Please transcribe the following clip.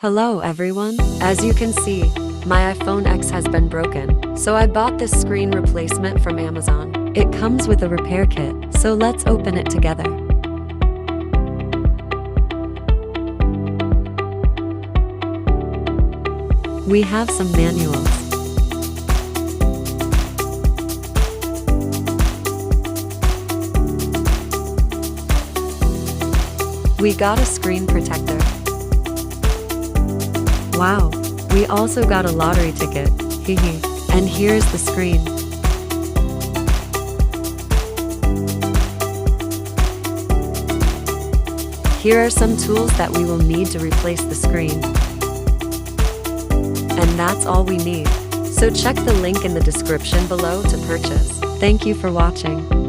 Hello everyone, as you can see, my iPhone X has been broken, so I bought this screen replacement from Amazon. It comes with a repair kit, so let's open it together. We have some manuals. We got a screen protector. Wow, we also got a lottery ticket, hehe. And here's the screen. Here are some tools that we will need to replace the screen. And that's all we need. So check the link in the description below to purchase. Thank you for watching.